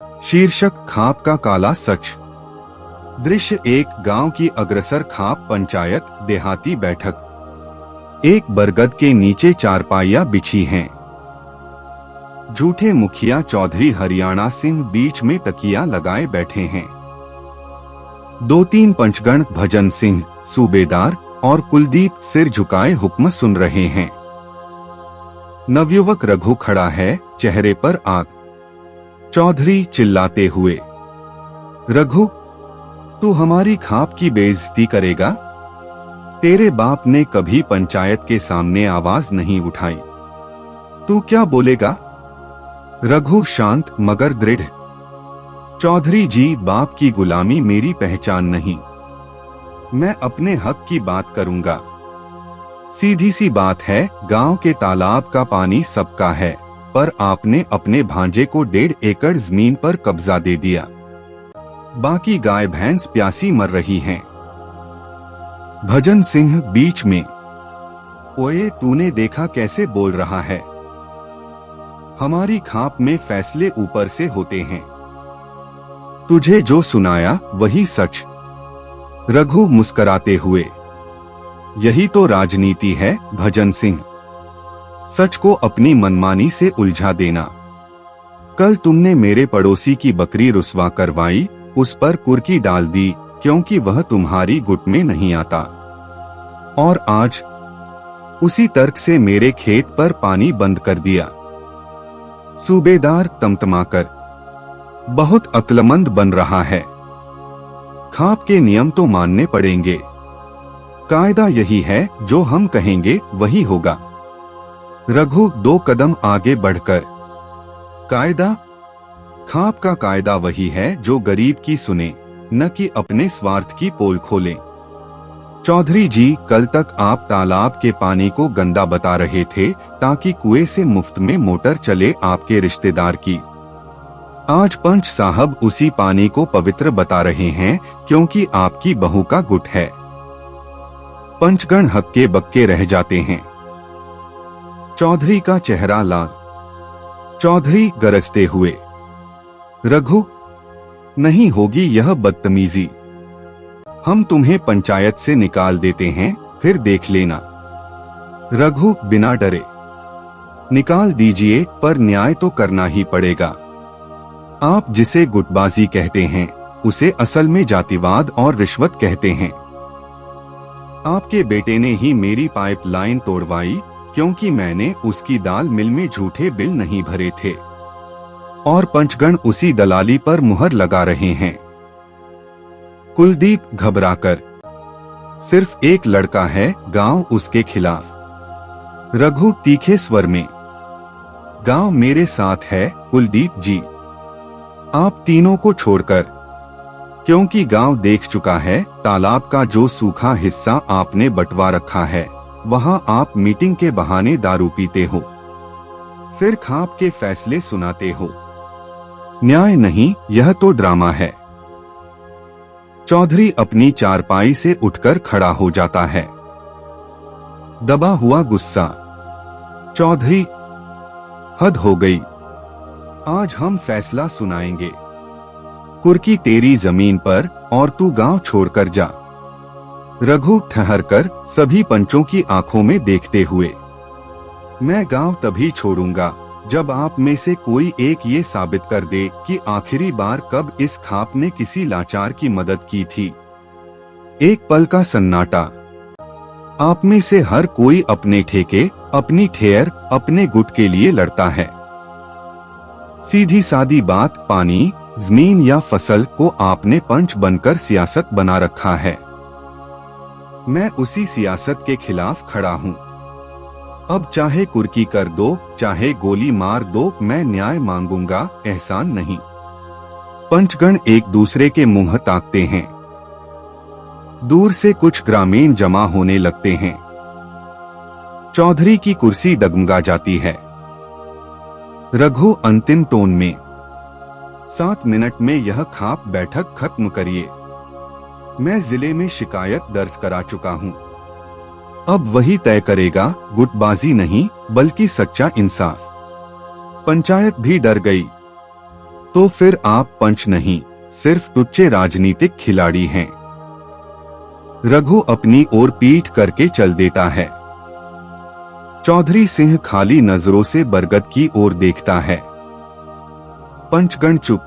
शीर्षक खाप का काला सच। दृश्य एक गांव की अग्रसर खाप पंचायत देहाती बैठक। एक बरगद के नीचे चारपाइयां बिछी हैं। झूठे मुखिया चौधरी हरियाणा सिंह बीच में तकिया लगाए बैठे हैं। दो तीन पंचगण भजन सिंह, सूबेदार और कुलदीप सिर झुकाए हुक्म सुन रहे हैं। नवयुवक रघु खड़ा है, चेहरे पर आग। चौधरी चिल्लाते हुए, रघु, तू हमारी खाप की बेइज्जती करेगा? तेरे बाप ने कभी पंचायत के सामने आवाज नहीं उठाई, तू क्या बोलेगा? रघु शांत मगर दृढ़, चौधरी जी, बाप की गुलामी मेरी पहचान नहीं। मैं अपने हक की बात करूंगा। सीधी सी बात है, गांव के तालाब का पानी सबका है, पर आपने अपने भांजे को 1.5 एकड़ जमीन पर कब्जा दे दिया। बाकी गाय भैंस प्यासी मर रही हैं। भजन सिंह बीच में, ओए, तूने देखा कैसे बोल रहा है? हमारी खाप में फैसले ऊपर से होते हैं। तुझे जो सुनाया वही सच। रघु मुस्कराते हुए, यही तो राजनीति है भजन सिंह, सच को अपनी मनमानी से उलझा देना। कल तुमने मेरे पड़ोसी की बकरी रुस्वा करवाई, उस पर कुर्की डाल दी क्योंकि वह तुम्हारी गुट में नहीं आता, और आज उसी तर्क से मेरे खेत पर पानी बंद कर दिया। सूबेदार तमतमाकर, बहुत अक्लमंद बन रहा है। खाप के नियम तो मानने पड़ेंगे। कायदा यही है, जो हम कहेंगे वही होगा। रघु 2 कदम आगे बढ़कर, कायदा? खाप का कायदा वही है जो गरीब की सुने, न कि अपने स्वार्थ की पोल खोले। चौधरी जी, कल तक आप तालाब के पानी को गंदा बता रहे थे ताकि कुएं से मुफ्त में मोटर चले आपके रिश्तेदार की। आज पंच साहब उसी पानी को पवित्र बता रहे हैं क्योंकि आपकी बहू का गुट है। पंचगण हक्के बक्के रह जाते हैं। चौधरी का चेहरा लाल। चौधरी गरजते हुए, रघु, नहीं होगी यह बदतमीजी। हम तुम्हें पंचायत से निकाल देते हैं, फिर देख लेना। रघु बिना डरे, निकाल दीजिए, पर न्याय तो करना ही पड़ेगा। आप जिसे गुटबाजी कहते हैं उसे असल में जातिवाद और रिश्वत कहते हैं। आपके बेटे ने ही मेरी पाइपलाइन तोड़वाई क्योंकि मैंने उसकी दाल मिल में झूठे बिल नहीं भरे थे, और पंचगण उसी दलाली पर मुहर लगा रहे हैं। कुलदीप घबराकर, सिर्फ एक लड़का है, गांव उसके खिलाफ। रघु तीखे स्वर में, गांव मेरे साथ है कुलदीप जी, आप तीनों को छोड़कर, क्योंकि गांव देख चुका है तालाब का जो सूखा हिस्सा आपने बंटवा रखा है, वहां आप मीटिंग के बहाने दारू पीते हो, फिर खाप के फैसले सुनाते हो। न्याय नहीं, यह तो ड्रामा है। चौधरी अपनी चारपाई से उठकर खड़ा हो जाता है, दबा हुआ गुस्सा। चौधरी, हद हो गई, आज हम फैसला सुनाएंगे। कुर्की तेरी जमीन पर, और तू गांव छोड़कर जा। रघु ठहरकर सभी पंचों की आंखों में देखते हुए, मैं गांव तभी छोड़ूंगा जब आप में से कोई एक ये साबित कर दे कि आखिरी बार कब इस खाप ने किसी लाचार की मदद की थी। एक पल का सन्नाटा। आप में से हर कोई अपने ठेके, अपनी ठेयर, अपने गुट के लिए लड़ता है। सीधी सादी बात, पानी, जमीन या फसल को आपने पंच बनकर सियासत बना रखा है। मैं उसी सियासत के खिलाफ खड़ा हूँ। अब चाहे कुर्की कर दो, चाहे गोली मार दो, मैं न्याय मांगूंगा, एहसान नहीं। पंचगण एक दूसरे के मुंह ताकते हैं। दूर से कुछ ग्रामीण जमा होने लगते हैं। चौधरी की कुर्सी डगमगा जाती है। रघु अंतिम टोन में, 7 मिनट में यह खाप बैठक खत्म करिए। मैं जिले में शिकायत दर्ज करा चुका हूँ। अब वही तय करेगा, गुटबाजी नहीं बल्कि सच्चा इंसाफ। पंचायत भी डर गई। तो फिर आप पंच नहीं, सिर्फ टुच्चे राजनीतिक खिलाड़ी हैं। रघु अपनी ओर पीठ करके चल देता है। चौधरी सिंह खाली नजरों से बरगद की ओर देखता है। पंचगण चुप।